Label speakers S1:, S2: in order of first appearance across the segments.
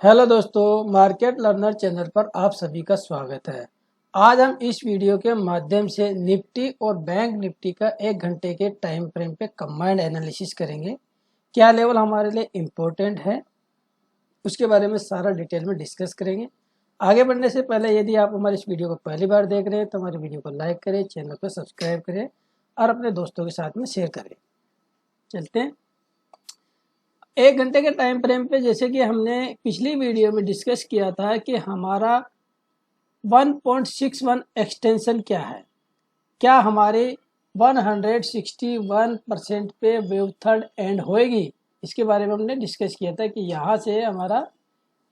S1: Hello दोस्तों, market learner channel पर आप सभी का स्वागत है। आज हम इस वीडियो के माध्यम से निफ्टी और बैंक निफ्टी का 1 घंटे के टाइम फ्रेम पे कंबाइंड एनालिसिस करेंगे। क्या लेवल हमारे लिए इम्पोर्टेंट है उसके बारे में सारा डिटेल में डिस्कस करेंगे। आगे बढ़ने से पहले यदि आप हमारे इस वीडियो को पहली बार देख रहे हैं तो हमारे वीडियो को लाइक करें, चैनल को सब्सक्राइब करें और अपने दोस्तों के साथ में शेयर करें। चलते हैं 1 घंटे के टाइम फ्रेम पे। जैसे कि हमने पिछली वीडियो में डिस्कस किया था कि हमारा 1.61 एक्सटेंशन क्या है, क्या हमारी 161% पे वेव थर्ड एंड होएगी, इसके बारे में हमने डिस्कस किया था कि यहाँ से हमारा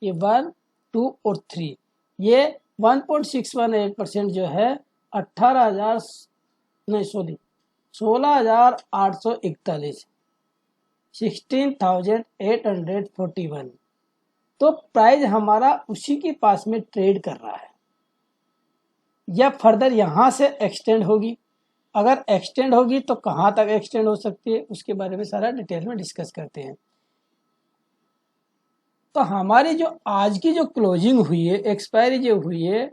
S1: ये 1, 2 और 3 ये 1.618% जो है 18,000 नहीं सॉरी 16,841 16,841 तो प्राइस हमारा उसी के पास में ट्रेड कर रहा है। या फर्दर यहाँ से एक्सटेंड होगी, अगर एक्सटेंड होगी तो कहाँ तक एक्सटेंड हो सकती है उसके बारे में सारा डिटेल में डिस्कस करते हैं। तो हमारी जो आज की जो क्लोजिंग हुई है, एक्सपायरी जो हुई है,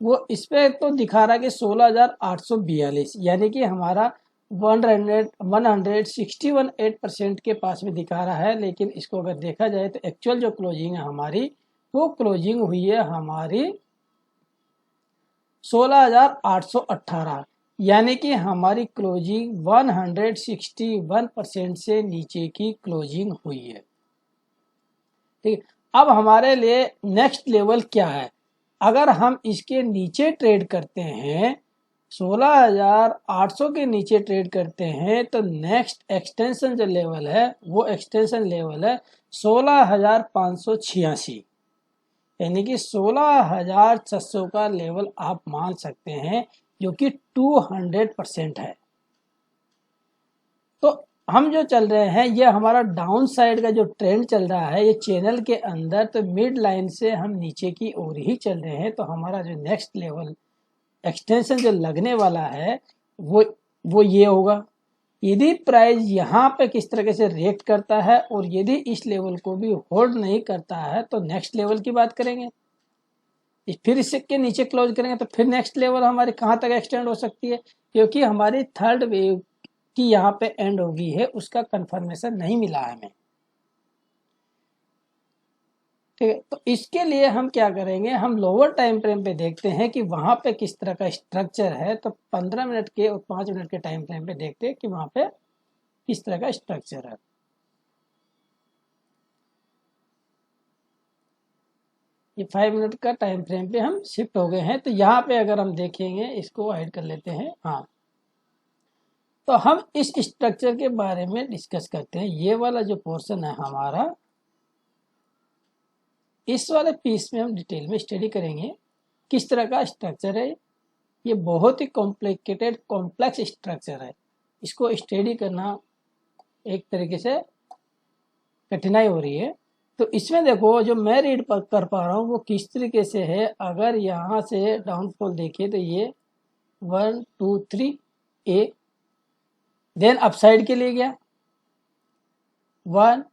S1: वो इस पे तो दिखा रहा है कि 16,842 यानी कि हमारा 161.8% के पास में दिखा रहा है। लेकिन इसको अगर देखा जाए तो एक्चुअल जो क्लोजिंग है हमारी, वो क्लोजिंग हुई है हमारी 16,818 यानी कि हमारी क्लोजिंग 161% से नीचे की क्लोजिंग हुई है। ठीक, अब हमारे लिए नेक्स्ट लेवल क्या है। अगर हम इसके नीचे ट्रेड करते हैं, 16,800 के नीचे ट्रेड करते हैं, तो नेक्स्ट एक्सटेंशन जो लेवल है वो एक्सटेंशन लेवल है 16,586 यानी कि 16,600 का लेवल आप मान सकते हैं, जो कि 200% है। तो हम जो चल रहे हैं, ये हमारा डाउन साइड का जो ट्रेंड चल रहा है ये चैनल के अंदर, तो मिड लाइन से हम नीचे की ओर ही चल रहे हैं। तो हमारा जो नेक्स्ट लेवल एक्सटेंशन जो लगने वाला है वो ये होगा। यदि प्राइस यहाँ पे किस तरह से रिएक्ट करता है और यदि इस लेवल को भी होल्ड नहीं करता है तो नेक्स्ट लेवल की बात करेंगे। फिर इसके नीचे क्लोज करेंगे तो फिर नेक्स्ट लेवल हमारी कहाँ तक एक्सटेंड हो सकती है, क्योंकि हमारी थर्ड वेव की यहाँ पे एंड होगी है, उसका कंफर्मेशन नहीं मिला है हमें। ठीक है, तो इसके लिए हम क्या करेंगे, हम लोअर टाइम फ्रेम पे देखते हैं कि वहां पे किस तरह का स्ट्रक्चर है। तो 15 मिनट के और 5 मिनट के टाइम फ्रेम पे देखते हैं कि वहां पे किस तरह का स्ट्रक्चर है। ये 5 मिनट का टाइम फ्रेम पे हम शिफ्ट हो गए हैं। तो यहाँ पे अगर हम देखेंगे, इसको हाइड कर लेते हैं। हाँ, तो हम इस स्ट्रक्चर के बारे में डिस्कस करते हैं। ये वाला जो पोर्शन है हमारा, इस वाले पीस में हम डिटेल में स्टडी करेंगे किस तरह का स्ट्रक्चर है। ये बहुत ही कॉम्प्लिकेटेड कॉम्प्लेक्स स्ट्रक्चर है, इसको स्टडी करना एक तरीके से कठिनाई हो रही है। तो इसमें देखो, जो मैं रीड कर पा रहा हूँ वो किस तरीके से है। अगर यहाँ से डाउनफॉल देखिए तो ये 1, 2, 3 ए, देन अपसाइड के लिए गया 1,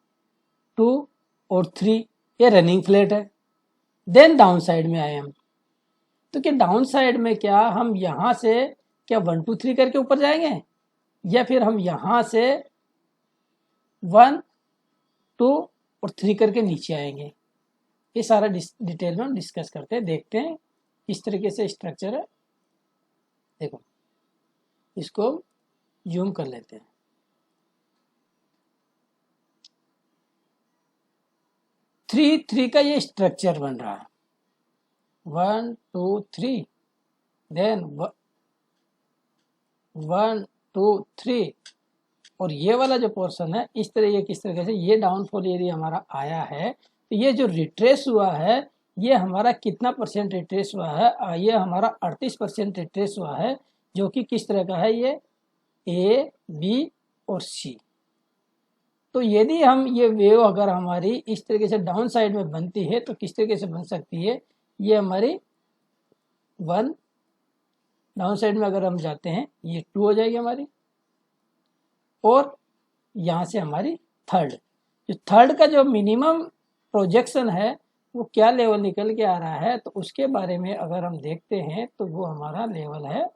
S1: 2 और 3, ये रनिंग फ्लैट है। देन डाउन साइड में आए हम, तो क्या डाउन साइड में क्या हम यहाँ से क्या 1, 2, 3 करके ऊपर जाएंगे, या फिर हम यहाँ से 1, 2 और 3 करके नीचे आएंगे। ये सारा डिटेल में हम डिस्कस करते हैं, देखते हैं किस तरीके से स्ट्रक्चर है। देखो, इसको जूम कर लेते हैं। 3 का ये स्ट्रक्चर बन रहा है, 1, 2, 3, देन 1, 2, 3 और ये वाला जो पोर्शन है इस तरह, ये किस तरीके से ये डाउनफॉल यदि हमारा आया है, तो ये जो रिट्रेस हुआ है ये हमारा कितना परसेंट रिट्रेस हुआ है, ये हमारा 38% रिट्रेस हुआ है, जो कि किस तरह का है, ये ए, बी और सी। तो यदि हम ये वेव अगर हमारी इस तरीके से डाउन साइड में बनती है तो किस तरीके से बन सकती है, ये हमारी 1, डाउन साइड में अगर हम जाते हैं ये 2 हो जाएगी हमारी, और यहाँ से हमारी थर्ड, जो थर्ड का जो मिनिमम प्रोजेक्शन है वो क्या लेवल निकल के आ रहा है, तो उसके बारे में अगर हम देखते हैं तो वो हमारा लेवल है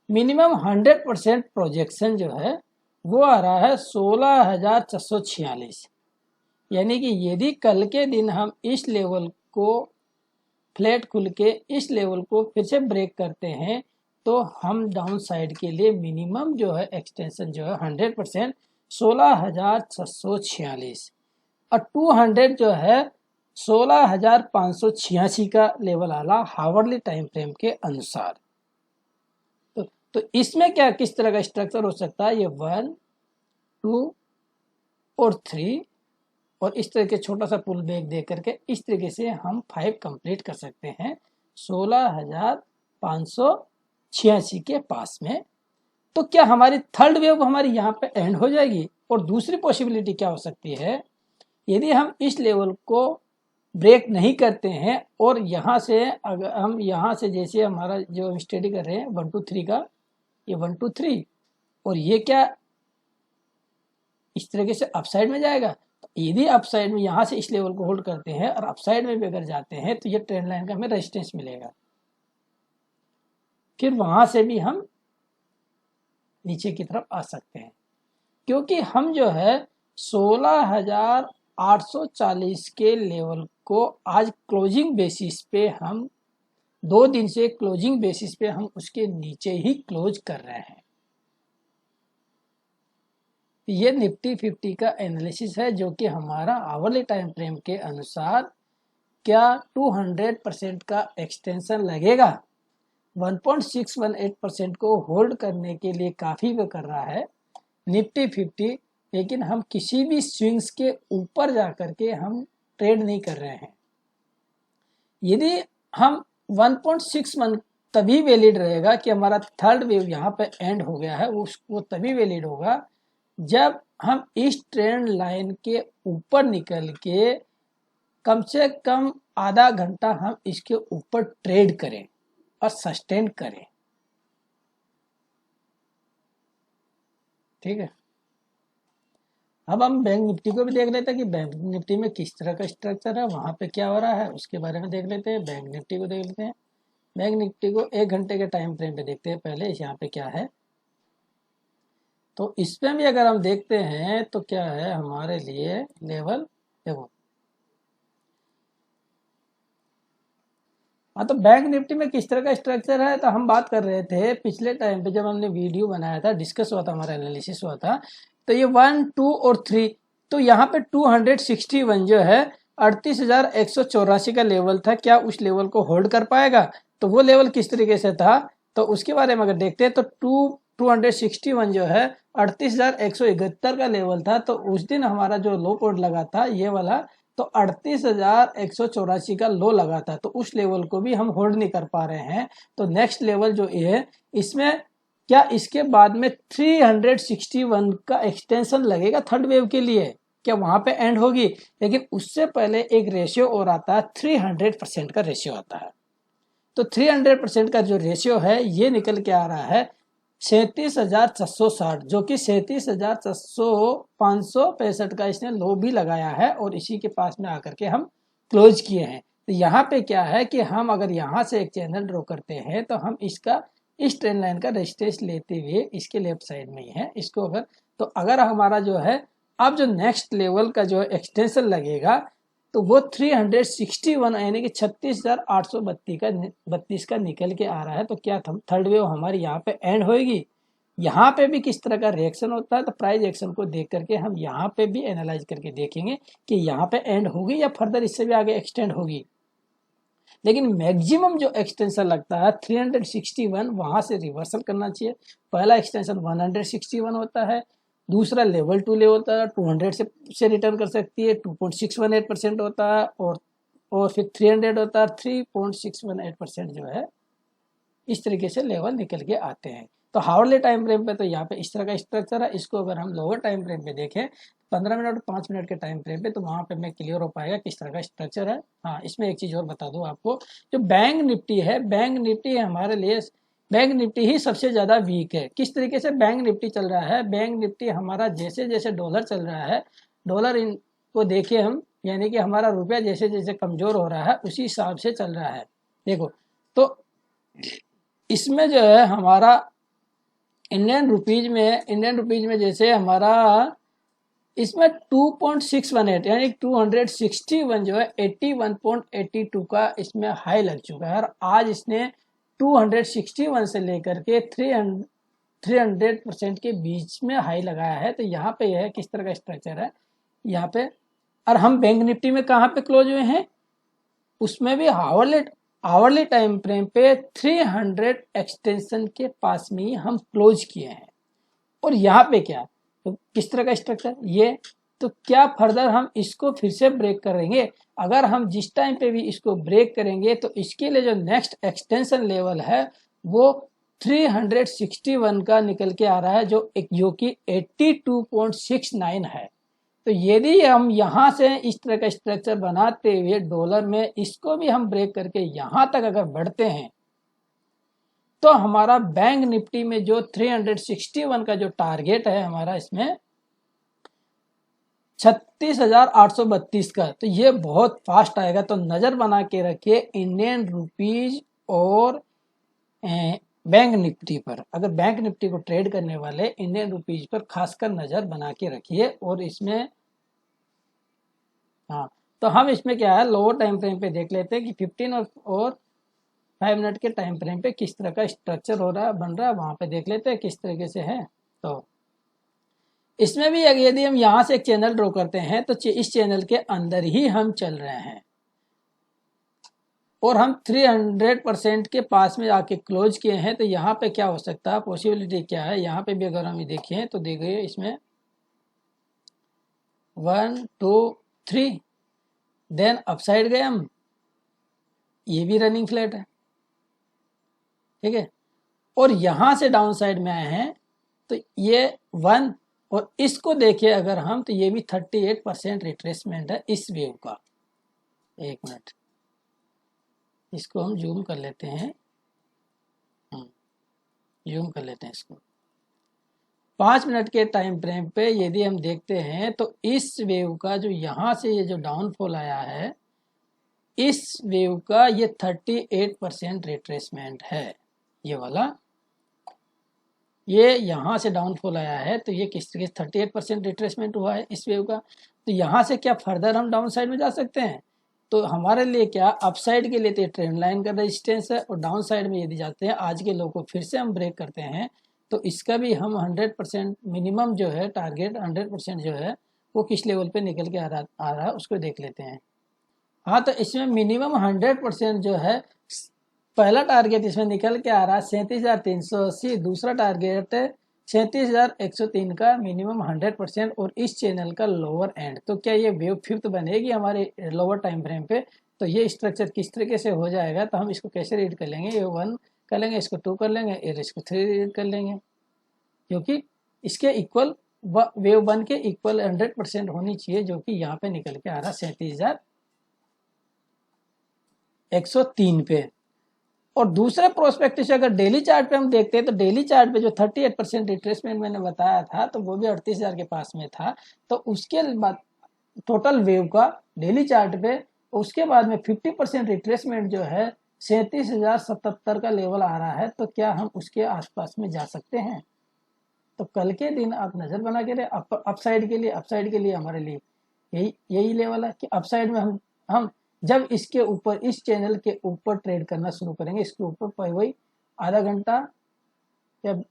S1: मिनिमम 100% प्रोजेक्शन जो है वो आ रहा है 16,446। यानी कि यदि कल के दिन हम इस लेवल को फ्लैट खुल के इस लेवल को फिर से ब्रेक करते हैं तो हम डाउन साइड के लिए मिनिमम जो है एक्सटेंशन जो है 100% 16,646 और 200 जो है 16,586 का लेवल आला हावर्ली टाइम फ्रेम के अनुसार। तो इसमें क्या किस तरह का स्ट्रक्चर हो सकता है, ये 1, 2 और 3 और इस तरह के छोटा सा पुल बैक दे करके इस तरीके से हम 5 कंप्लीट कर सकते हैं 16,586 के पास में। तो क्या हमारी थर्ड वेव हमारी यहाँ पे एंड हो जाएगी? और दूसरी पॉसिबिलिटी क्या हो सकती है, यदि हम इस लेवल को ब्रेक नहीं करते हैं और यहाँ से अगर हम यहाँ से जैसे हमारा जो हम स्टडी कर रहे हैं 1 2 3 का, ये 1 2 3 और ये क्या इस तरीके से अपसाइड में जाएगा। तो यदि अपसाइड में यहाँ से इस लेवल को होल्ड करते हैं और अपसाइड में भी अगर जाते हैं तो ये ट्रेंड लाइन का हमें रेजिस्टेंस मिलेगा, फिर वहां से भी हम नीचे की तरफ आ सकते हैं, क्योंकि हम जो है 16,840 के लेवल को आज क्लोजिंग बेसिस पे हम 2 दिन से क्लोजिंग बेसिस पे हम उसके नीचे ही क्लोज कर रहे हैं। ये निफ्टी 50 का एनालिसिस है जो कि हमारा आवरली टाइम फ्रेम के अनुसार क्या 200% का एक्सटेंशन लगेगा, 1.618% को होल्ड करने के लिए काफ़ी वो कर रहा है निफ्टी 50। लेकिन हम किसी भी स्विंग्स के ऊपर जा कर के हम ट्रेड नहीं कर रहे हैं। यदि हम 1.61 तभी वैलिड रहेगा कि हमारा थर्ड वेव यहाँ पे एंड हो गया है, वो तभी वैलिड होगा जब हम इस ट्रेंड लाइन के ऊपर निकल के कम से कम आधा घंटा हम इसके ऊपर ट्रेड करें और सस्टेन करें। ठीक है, अब हम बैंक निफ्टी को भी देख लेते हैं कि बैंक निफ्टी में किस तरह का स्ट्रक्चर है, वहां पे क्या हो रहा है उसके बारे में देख लेते हैं। बैंक निफ्टी को देख लेते हैं। बैंक निफ्टी को 1 घंटे के टाइम फ्रेम पे देखते हैं पहले यहाँ पे क्या है। तो इसमें भी अगर हम देखते हैं तो क्या है हमारे लिए लेवल, देखो हाँ, तो बैंक निफ्टी में किस तरह का स्ट्रक्चर है, तो हम बात कर रहे थे पिछले टाइम पे जब हमने वीडियो बनाया था, डिस्कस हुआ था, हमारा एनालिसिस हुआ था। तो ये 1 2 और 3, तो यहाँ पे 261 जो है 38,184 का लेवल था, क्या उस लेवल को होल्ड कर पाएगा? तो वो लेवल किस तरीके से था, तो उसके बारे में अगर देखते हैं तो 261 जो है 38,171 का लेवल था। तो उस दिन हमारा जो लो पॉइंट लगा था ये वाला, तो 38,184 का लो लगा था। तो उस लेवल को भी हम होल्ड नहीं कर पा रहे हैं। तो नेक्स्ट लेवल जो है इसमें क्या इसके बाद में 361 का एक्सटेंशन लगेगा थर्ड वेव के लिए, क्या वहां पे एंड होगी? लेकिन उससे पहले एक रेशियो और आता है, 300% का रेशियो आता है। तो 300% का जो रेशियो है ये निकल के आ रहा है 37,660, जो कि 37,565 का इसने लो भी लगाया है और इसी के पास में आकर के हम क्लोज किए हैं। तो यहाँ पे क्या है कि हम अगर यहाँ से एक चैनल ड्रॉ करते हैं तो हम इसका इस ट्रेंड लाइन का रेजिस्टेंस लेते हुए इसके लेफ्ट साइड में ही है इसको अगर, तो अगर हमारा जो है अब जो नेक्स्ट लेवल का जो एक्सटेंशन लगेगा तो वो 361 यानी कि 36,832 का निकल के आ रहा है। तो क्या थर्ड वेव हमारी यहाँ पे एंड होएगी? यहाँ पे भी किस तरह का रिएक्शन होता है, तो प्राइस एक्शन को देख करके हम यहाँ पे भी एनालाइज करके देखेंगे कि यहाँ पे एंड होगी या फर्दर इससे भी आगे एक्सटेंड होगी। लेकिन मैक्सिमम जो एक्सटेंशन लगता है 361, वहां से रिवर्सल करना चाहिए। पहला एक्सटेंशन 161 होता है, दूसरा लेवल 2 लेवल होता है 200 से रिटर्न कर सकती है, 2.618% होता है, और फिर 300 होता है, 3.618% जो है इस तरीके से लेवल निकल के आते हैं। तो हावर्ली टाइम फ्रेम पे तो यहाँ पे इस तरह का स्ट्रक्चर है। इसको अगर हम लोअर टाइम फ्रेम पे देखें 15 मिनट और 5 मिनट के टाइम फ्रेम पे, तो वहाँ पे मैं क्लियर हो पाएगा किस तरह का स्ट्रक्चर है। हाँ, इसमें एक चीज़ और बता दूँ आपको, जो बैंक निफ्टी है, बैंक निफ्टी हमारे लिए बैंक निफ्टी ही सबसे ज़्यादा वीक है। किस तरीके से बैंक निफ्टी चल रहा है, बैंक निफ्टी हमारा जैसे जैसे डॉलर चल रहा है, डॉलर को देखिए हम यानी कि हमारा रुपया जैसे जैसे कमजोर हो रहा है उसी हिसाब से चल रहा है। देखो तो इसमें जो है हमारा इंडियन रुपीज में जैसे हमारा इसमें 2.618 यानी 261 जो है 81.82 का इसमें हाई लग चुका है, और आज इसने 261 से लेकर के 300% के बीच में हाई लगाया है। तो यहाँ पे यह किस तरह का स्ट्रक्चर है यहाँ पे। और हम बैंक निफ्टी में कहाँ पे क्लोज हुए हैं, उसमें भी आवरली टाइम फ्रेम पे 300 एक्सटेंशन के पास में ही हम क्लोज किए हैं। और यहाँ पे क्या, तो किस तरह का स्ट्रक्चर ये, तो क्या फर्दर हम इसको फिर से ब्रेक करेंगे। अगर हम जिस टाइम पे भी इसको ब्रेक करेंगे तो इसके लिए जो नेक्स्ट एक्सटेंशन लेवल है वो 361 का निकल के आ रहा है, जो कि 82.69 है। तो यदि हम यहाँ से इस तरह का स्ट्रक्चर बनाते हुए डॉलर में इसको भी हम ब्रेक करके यहाँ तक अगर बढ़ते हैं तो हमारा बैंक निफ्टी में जो 361 का जो टारगेट है हमारा इसमें 36,832 का, तो ये बहुत फास्ट आएगा। तो नज़र बना के रखिए इंडियन रुपीज और बैंक निफ्टी पर। अगर बैंक निफ्टी को ट्रेड करने वाले इंडियन रुपीज पर खासकर नज़र बना के रखिए। और इसमें हाँ, तो हम इसमें क्या है लोअर टाइम फ्रेम पे देख लेते हैं कि 15 और 5 मिनट के टाइम फ्रेम पे किस तरह का स्ट्रक्चर हो रहा है बन रहा है, वहां पे देख लेते हैं किस तरीके से है। तो इसमें भी यदि हम यहाँ से एक चैनल ड्रॉ करते हैं तो इस चैनल के अंदर ही हम चल रहे हैं और हम 300% के पास में आके क्लोज किए हैं। तो यहाँ पे क्या हो सकता है, पॉसिबिलिटी क्या है, यहाँ पे भी अगर हम देखिए तो देखिए इसमें 1 2 3 देन अपसाइड गए हम, ये भी रनिंग फ्लैट है, ठीक है। और यहां से डाउन साइड में आए हैं तो ये 1, और इसको देखिए अगर हम तो ये भी 38% रिट्रेसमेंट है इस वेव का। एक मिनट इसको हम जूम कर लेते हैं, जूम कर लेते हैं इसको। 5 मिनट के टाइम फ्रेम पे यदि हम देखते हैं तो इस वेव का जो यहाँ से ये जो डाउनफॉल आया है इस वेव का ये 38% रिट्रेसमेंट है, ये वाला ये यहाँ से डाउनफॉल आया है। तो ये किस तरीके से 38% रिट्रेसमेंट हुआ है इस वेव का। तो यहाँ से क्या फर्दर हम डाउन साइड में जा सकते हैं, तो हमारे लिए क्या अपसाइड के लिए तो ट्रेंड लाइन का रेजिस्टेंस है, और डाउन साइड में यदि जाते हैं आज के लो को फिर से हम ब्रेक करते हैं तो इसका भी हम 100% मिनिमम जो है टारगेट 100% जो है वो किस लेवल पे निकल के आ रहा है उसको देख लेते हैं। हाँ, तो इसमें मिनिमम 100% जो है पहला टारगेट इसमें निकल के आ रहा है 37,380, दूसरा टारगेट 37,103 का मिनिमम 100% और इस चैनल का लोअर एंड। तो क्या ये वेव फिफ्थ बनेगी हमारे लोअर टाइम फ्रेम पे, तो ये स्ट्रक्चर किस तरीके से हो जाएगा, तो हम इसको कैसे रीड कर लेंगे, ये 1 कर लेंगे, इसको 2 कर लेंगे, इसको 3 रीड कर लेंगे, क्योंकि इसके इक्वल वेव 1 के इक्वल 100% होनी चाहिए, जो कि यहाँ पे निकल के आ रहा 37,103 पे। और दूसरे प्रोस्पेक्टिव से अगर डेली चार्ट पे हम देखते हैं तो डेली चार्ट पे जो 38% रिट्रेसमेंट मैंने बताया था तो वो भी 38,000 के पास में था। तो उसके बाद टोटल वेव का डेली चार्ट पे उसके बाद में 50% रिट्रेसमेंट जो है 37,077 का लेवल आ रहा है। तो क्या हम उसके आसपास में जा सकते हैं, तो कल के दिन आप नजर बना के रहे अपसाइड के लिए हमारे लिए यही लेवल है कि अपसाइड में हम जब इसके ऊपर इस चैनल के ऊपर ट्रेड करना शुरू करेंगे, इसके ऊपर वही आधा घंटा या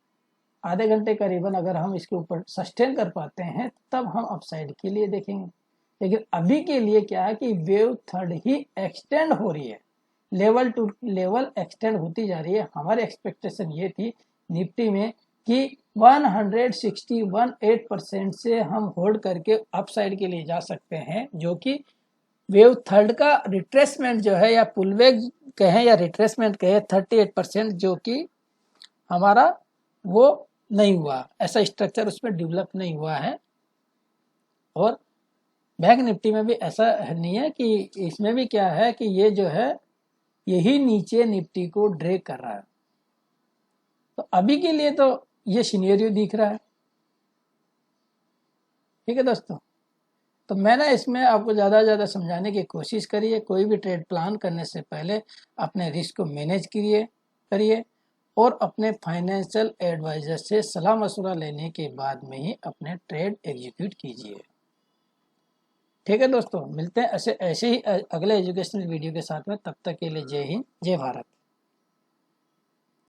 S1: आधे घंटे करीबन अगर हम इसके ऊपर सस्टेन कर पाते हैं तब हम अपसाइड के लिए देखेंगे। लेकिन अभी के लिए क्या है कि वेव थर्ड ही एक्सटेंड हो रही है, लेवल टू लेवल एक्सटेंड होती जा रही है। हमारी एक्सपेक्टेशन ये थी निफ्टी में कि 161.8% से हम होल्ड करके अपसाइड के लिए जा सकते हैं, जो कि वेव थर्ड का रिट्रेसमेंट जो है या पुलबैक कहें या रिट्रेसमेंट कहें 38%, जो कि हमारा वो नहीं हुआ, ऐसा स्ट्रक्चर उसमें डेवलप नहीं हुआ है। और बैंक निफ्टी में भी ऐसा नहीं है कि इसमें भी क्या है कि ये जो है यही नीचे निफ्टी को ड्रैग कर रहा है। तो अभी के लिए तो ये सिनेरियो दिख रहा है, ठीक है दोस्तों। तो मैंने इसमें आपको ज़्यादा से ज़्यादा समझाने की कोशिश करी है। कोई भी ट्रेड प्लान करने से पहले अपने रिस्क को मैनेज करिए और अपने फाइनेंशियल एडवाइज़र से सलाह मशवरा लेने के बाद में ही अपने ट्रेड एग्जीक्यूट कीजिए। ठीक है दोस्तों, मिलते हैं ऐसे ही अगले एजुकेशनल वीडियो के साथ में। तब तक के लिए जय हिंद, जय भारत।